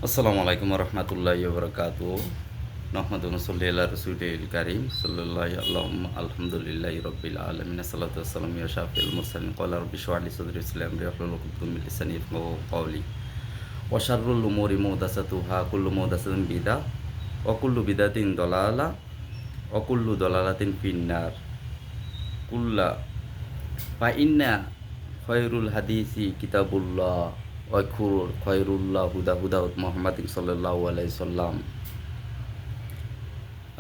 আসসালামু আলাইকুম রহমতুল্লাহি ওবরাকাতু নহমাদুন সাল্লি আলা রাসূলিল কারীম সাল্লাল্লাহু আলাইহি আলহামদুলিল্লাহি রাব্বিল আলামিন আসসালাতু ওয়াসসালামু আলা শাফিল মুরসালিন ক্বালা রাব্বি ইশরাহ লি সাদরি ওয়াসসির আমরি ওয়াহলুল উকদাতাম মিন লিসানি ইয়াফকাহু কওলি ওয়া শাররুল উমুরি মুহদাসাতুহা কুল্লু মুহদাসাতিন বিদআহ ওয়া কুল্লু বিদআতিন দালালাহ ওয়া কুল্লু দালালাতিন ফিন্নার কুল্লা ফা ইন্না খয়রুল হাদিসি কিতাবুল্লাহ ওয়া খয়রুল্লাহ হুদা মুহাম্মাদিন সাল্লাল্লাহু আলাইহি সাল্লাম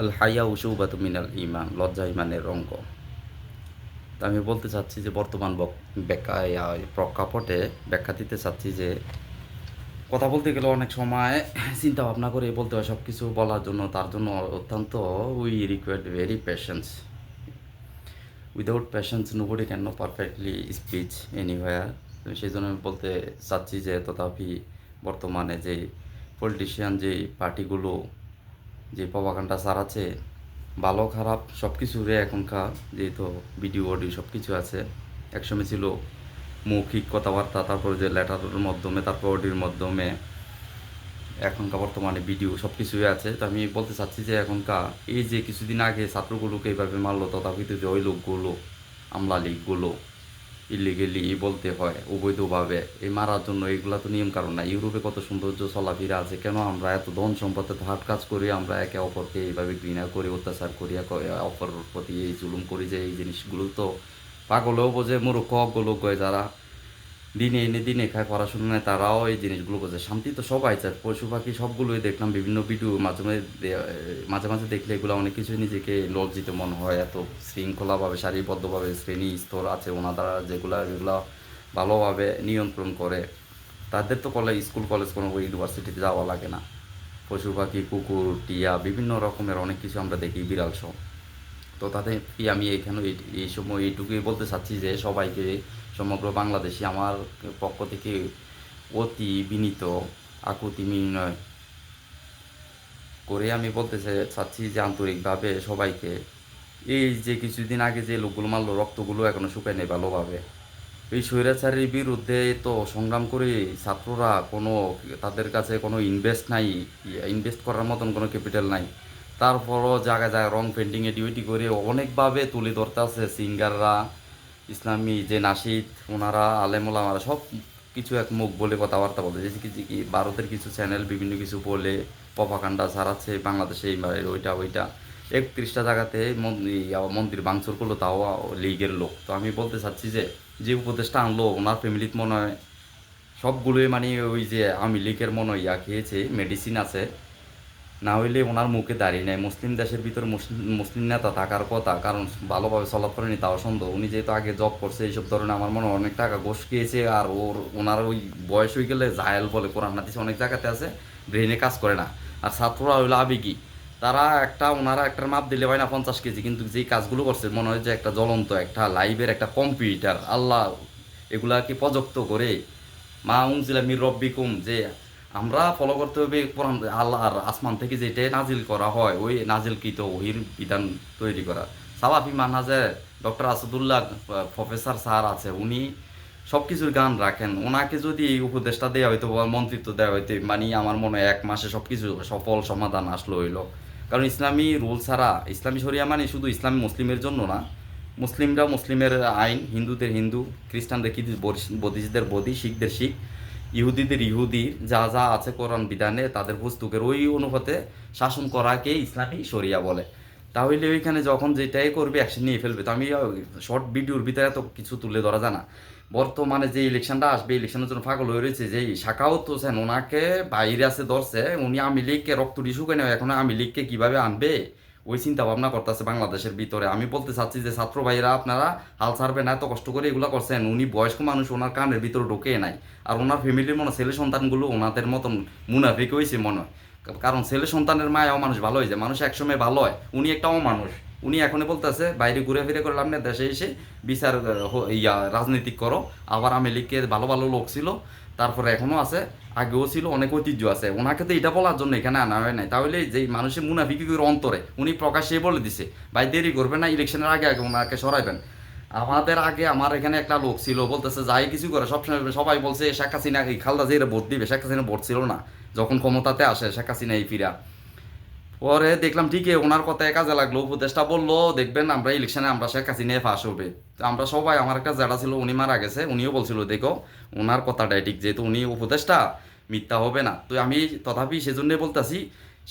আল হায়া শুবাতু মিনাল ঈমান, লজ্জা ঈমানের অঙ্গ। তো আমি বলতে চাচ্ছি যে বর্তমান প্রেক্ষাপটে ব্যাখ্যা দিতে চাচ্ছি যে কথা বলতে গেলে অনেক সময় চিন্তা ভাবনা করে বলতে হয় সব কিছু বলার জন্য। তার জন্য অত্যন্ত we required very patience. Without patience nobody can no perfectly speech anywhere. সেই জন্য আমি বলতে চাচ্ছি যে তথাপি বর্তমানে যে পলিটিশিয়ান যে পার্টিগুলো যে প্রপাগান্ডা চালাচ্ছে, ভালো খারাপ সব কিছুরে এখনকার যেহেতু ভিডিও অডিও সব কিছু আছে। একসময় ছিল মৌখিক কথাবার্তা, তারপরে যে লেটারের মাধ্যমে, তারপর অডিওর মাধ্যমে, এখনকার বর্তমানে ভিডিও সব কিছুই আছে। তো আমি বলতে চাচ্ছি যে এখনকার এই যে কিছুদিন আগে ছাত্রগুলোকে এইভাবে মারলো, তথাপিত যে ওই লোকগুলো আমলা লীগগুলো ইলিগেলি বলতে হয় অবৈধভাবে এই মারার জন্য, এগুলা তো নিয়ম কারণ না। ইউরোপে কত সৌন্দর্য চলাফেরা আছে, কেন আমরা এত ধন সম্পদে হাট কাজ করি, আমরা একে অপরকে এইভাবে ঘৃণা করি, অত্যাচার করি, অপরের প্রতি এই জুলুম করি, যে এই জিনিসগুলো তো পাগলেও বোঝে, মূর্খ অজ্ঞলোক হয় যারা দিনে এনে দিনে খায়, পড়াশোনা নেয়, তারাও এই জিনিসগুলো বোঝে। শান্তি তো সবাই চায়, পশু পাখি সবগুলোই দেখলাম বিভিন্ন ভিডিও মাঝে মাঝে মাঝে মাঝে দেখলে এগুলো অনেক কিছুই নিজেকে লজ্জিত মনে হয়। এত শৃঙ্খলাভাবে সারিবদ্ধভাবে শ্রেণী স্তর আছে ওনারা যেগুলো ভালোভাবে নিয়ন্ত্রণ করে, তাদের তো স্কুল কলেজ কোনো ইউনিভার্সিটিতে যাওয়া লাগে না। পশু পাখি, কুকুর, টিয়া, বিভিন্ন রকমের অনেক কিছু আমরা দেখি, বিড়াল সহ। তো তাতে কি আমি এখানে এই সময় এইটুকুই বলতে চাচ্ছি যে সবাইকে, সমগ্র বাংলাদেশি আমার পক্ষ থেকে অতি বিনীত আকুতি বিনয় করে আমি বলতে চাচ্ছি যে আন্তরিকভাবে সবাইকে, এই যে কিছুদিন আগে যে লোকগুলো মারলো, রক্তগুলো এখনো শুকায় নেই ভালোভাবে। এই স্বৈরাচারের বিরুদ্ধে তো সংগ্রাম করে ছাত্ররা কোনো, তাদের কাছে কোনো ইনভেস্ট করার মতন কোনো ক্যাপিটাল নাই। তারপরও জায়গায় জায়গায় রং পেন্টিংয়ে ডিউটি করে অনেকভাবে তুলে ধরতে আছে সিঙ্গাররা, ইসলামী যে নাশিদ, ওনারা আলেমোলামারা সব কিছু এক মুখ বলে কথাবার্তা বলতে, যে কি ভারতের কিছু চ্যানেল বিভিন্ন কিছু বলে প্রপাগান্ডা ছাড়াচ্ছে বাংলাদেশে ওইটা ওইটা 31টা জায়গাতে মন্দির ভাঙচুর করলো, তাও লীগের লোক। তো আমি বলতে চাচ্ছি যে যে উপদেশটা আনলো ওনার ফ্যামিলিতে মনে হয় সবগুলোই মানে ওই যে আমি লীগের মনে হয় খেয়েছে, মেডিসিন আছে, না হইলে ওনার মুখে দাঁড়িয়ে নেয়। মুসলিম দেশের ভিতরে মুসলিম নেতা থাকার কথা, কারণ ভালোভাবে চলাফ করেনি তাও সন্দেহ। উনি যেহেতু আগে জব করছে এইসব ধরনের, আমার মনে হয় অনেক টাকা ঘোষ খেয়েছে। আর ওনার ওই বয়স হয়ে গেলে জাহেল বলে কোরআন হাদিস অনেক জায়গাতে আছে, ব্রেনে কাজ করে না। আর ছাত্ররা হইলো আবেগী, তারা ওনারা একটার মাপ দিলে হয় না 50 কেজি, কিন্তু যেই কাজগুলো করছে মনে হয় যে একটা জ্বলন্ত একটা লাইভের একটা কম্পিউটার। আল্লাহ এগুলাকে প্রযুক্ত করে মা উনজিলা মির রব্বিকুম, যে আমরা ফলো করতে হবে কোরআন, আল্লাহর আসমান থেকে যেটা নাজিল করা হয় ওই নাজিলকৃত ওহির বিধান তৈরি করা। সালাফি মানহাজে ডক্টর আসাদুল্লাহ প্রফেসর স্যার আছে, উনি সব কিছুর গান রাখেন। ওনাকে যদি এই উপদেশটা দেওয়া হইতো বা মন্ত্রিত্ব দেওয়া হইতো, মানে আমার মনে হয় 1 মাসে সব কিছু সফল সমাধান আসলো হইলো। কারণ ইসলামী রুল ছাড়া, ইসলামী শরিয়া মানে শুধু ইসলামী মুসলিমের জন্য না, মুসলিমরা মুসলিমের আইন, হিন্দুদের হিন্দু, খ্রিস্টানদের বৌদ্ধিস্টদের বৌদ্ধি, শিখদের শিখ, ইহুদিদের ইহুদির যা যা আছে কোরআন বিধানে তাদের পুস্তকের ওই অনুপাতে শাসন করাকে ইসলামী শরিয়া বলে। তাহলে ওইখানে যখন যেটাই করবে অ্যাকশন নিয়ে ফেলবে। তো আমি শর্ট ভিডিওর ভিতরে এত কিছু তুলে ধরা যায় না। বর্তমানে যে ইলেকশনটা আসবে, ইলেকশনের জন্য পাগল হয়ে রয়েছে যে শাখাওয়াত হোসেন, ওনাকে বাইরে আছে ধরছে, উনি আওয়ামী লীগকে রক্ত শুকায় নেয়, এখন আওয়ামী লীগকে কীভাবে আনবে ওই চিন্তা ভাবনা করতেছে বাংলাদেশের ভিতরে। আমি বলতে চাচ্ছি যে ছাত্র ভাইরা আপনারা হাল ছাড়বে না, এত কষ্ট করে এগুলো করছেন। উনি বয়স্ক মানুষ, ওনার কানের ভিতরে ঢোকে নাই। আর ওনার ফ্যামিলির মনে ছেলে সন্তানগুলো ওনাদের মতন মুনাফিক হয়েছে মনে হয়। কারণ ছেলে সন্তানের মায়াও মানুষ ভালো হয়ে যায়, মানুষ একসময় ভালো হয়, উনি একটা অমানুষ। উনি এখনই বলতেছে বাইরে ঘুরে ফিরে করলাম না, দেশে এসে বিচার রাজনীতি করো। আবার আওয়ামী লীগের ভালো ভালো লোক ছিল, তারপরে এখনও আছে, আগেও ছিল, অনেক ঐতিহ্য আছে। ওনাকে তো এটা বলার জন্য এখানে আনা হয় নাই। তাহলে যে মানুষের মুনাফিকি করে অন্তরে উনি প্রকাশ্যে বলে দিছে ভাই দেরি করবে না, ইলেকশনের আগে আগে ওনাকে সরাইবেন। আমাদের আগে আমার এখানে একটা লোক ছিল, বলতেছে যাই কিছু করে সবসময় সবাই বলছে শেখ হাসিনা এই খালদা জিয়ারে ভোট দিবে, শেখ হাসিনা ভোট ছিল না যখন ক্ষমতাতে আসে শেখ হাসিনা এই ফিরা। পরে দেখলাম ঠিকই ওনার কথায় কাজে লাগলো, উপদেশটা বললো দেখবেন আমরা ইলেকশনে আমরা শেখ হাসিনায় ফাঁস হবে। তো আমরা সবাই, আমার একটা জেঠা ছিল উনি মারা গেছে, উনিও বলছিল দেখো ওনার কথাটাই ঠিক, যেহেতু উনি উপদেশটা মিথ্যা হবে না। তো আমি তথাপি সেজন্যই বলতেছি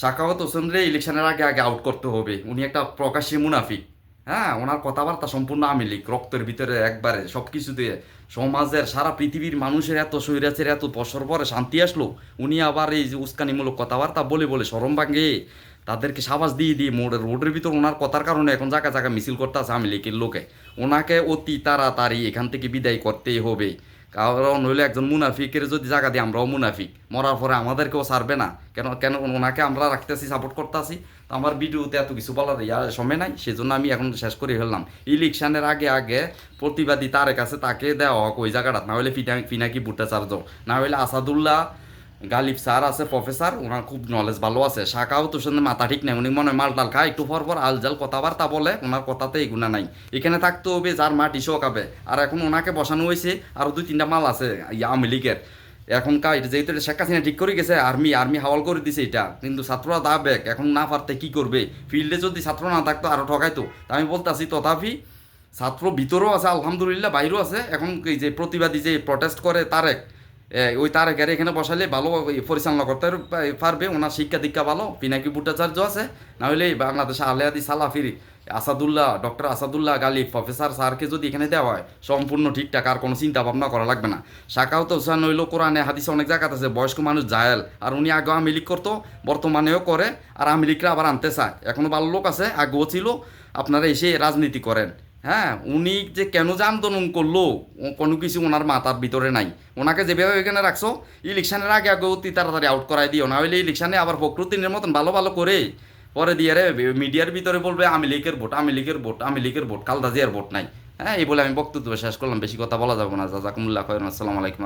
সাখাওয়াত হোসেনরে ইলেকশনের আগে আগে আউট করতে হবে, উনি একটা প্রকাশ্যে মুনাফিক। হ্যাঁ, ওনার কথাবার্তা সম্পূর্ণ আওয়ামী লীগ রক্তের ভিতরে একবারে সব কিছু দিয়ে। সমাজের সারা পৃথিবীর মানুষের এত স্বৈরাচার এত বছর পরে শান্তি আসলো, উনি আবার এই যে উস্কানিমূলক কথাবার্তা বলে বলে শরম ভাঙে তাদেরকে সাবাস দিয়ে দিয়ে রোডের ভিতর ওনার কথার কারণে এখন জায়গা জায়গা মিছিল করতে আছে আওয়ামী লীগের লোকে। ওনাকে অতি তাড়াতাড়ি এখান থেকে বিদায় করতেই হবে, কারণ হইলে একজন মুনাফিকের যদি জায়গা দিই আমরাও মুনাফিক, মরার পরে আমাদেরকেও ছাড়বে না। কেন কেন ওনাকে আমরা রাখতেছি, সাপোর্ট করতেছি। তো আমার ভিডিওতে এত কিছু বলার সময় নাই, সেজন্য আমি এখন শেষ করে ফেললাম। ইলেকশনের আগে আগে প্রতিবাদী তার কাছে তাকে দেওয়া হোক ওই জায়গাটা, না হলে ফিনাকি ভুট্টা চার্জ, না হলে আসাদুল্লাহ গালিব স্যার আছে প্রফেসর, ওনার খুব নলেজ ভালো আছে। শাখাওয়াত হোসেনের মাথা ঠিক নাই, উনি মনে হয় মাল টাল খায়, একটু পর পর আলজাল কথাবার্তা বলে, ওনার কথাতে এগুনা নাই। এখানে থাকতে হবে যার মাটি শোকাবে। আর এখন ওনাকে বসানো হয়েছে আরও 2-3টা মাল আছে আওয়ামী লীগের। এখনকার যেহেতু এটা শেখ হাসিনা ঠিক করে গেছে, আর্মি হাওয়াল করে দিছে এটা, কিন্তু ছাত্ররা দাবে এখন না পারতে কি করবে। ফিল্ডে যদি ছাত্র না থাকতো আরও ঠকাইতো। তা আমি বলতেছি তথাপি ছাত্র ভিতরেও আছে আলহামদুলিল্লাহ, বাইরেও আছে। এখন এই যে প্রতিবাদী যে প্রটেস্ট করে তারেক, ওই তারেকের এখানে বসালে ভালো পরিচালনা করতে পারবে, ওনার শিক্ষা দীক্ষা ভালো, পিনাকি ভট্টাচার্য আছে। না হলে বাংলাদেশে আলেহাদি সালাফির আসাদুল্লাহ, ডক্টর আসাদুল্লাহ গালিব প্রফেসর স্যারকে যদি এখানে দেওয়া হয় সম্পূর্ণ ঠিকঠাক, আর কোনো চিন্তা ভাবনা করা লাগবে না। শাখাওয়াত হোসেন হইল কোরআনে হাদিসে অনেক জায়গাতে আছে বয়স্ক মানুষ জাহেল, আর উনি আগেও আওয়ামী লীগ করতো, বর্তমানেও করে, আর আওয়ামী লীগরা আবার আনতে চায়। এখনও ভালো লোক আছে, আগেও ছিল। আপনারা এসে রাজনীতি করেন। হ্যাঁ, উনি যে কেন যে আন্দোলন করলো কোনো কিছু ওনার মাথার ভিতরে নাই। ওনাকে যেভাবে এখানে রাখছো ইলেকশনের আগে আগে অতি তাড়াতাড়ি আউট করাই দিও, না হলে ইলেকশনে আবার ফখরুদ্দিনের মতন ভালো ভালো করে পরে দিয়ে রে মিডিয়ার ভিতরে বলবে আওয়ামী লীগের ভোট, আওয়ামী লীগের ভোট, আওয়ামী লীগের ভোট, খালেদা জিয়ার ভোট নাই। হ্যাঁ, এই বলে আমি বক্তব্য শেষ করলাম, বেশি কথা বলা যাবে না। জাযাকুমুল্লাহ খাইরান, আসসালামু আলাইকুম।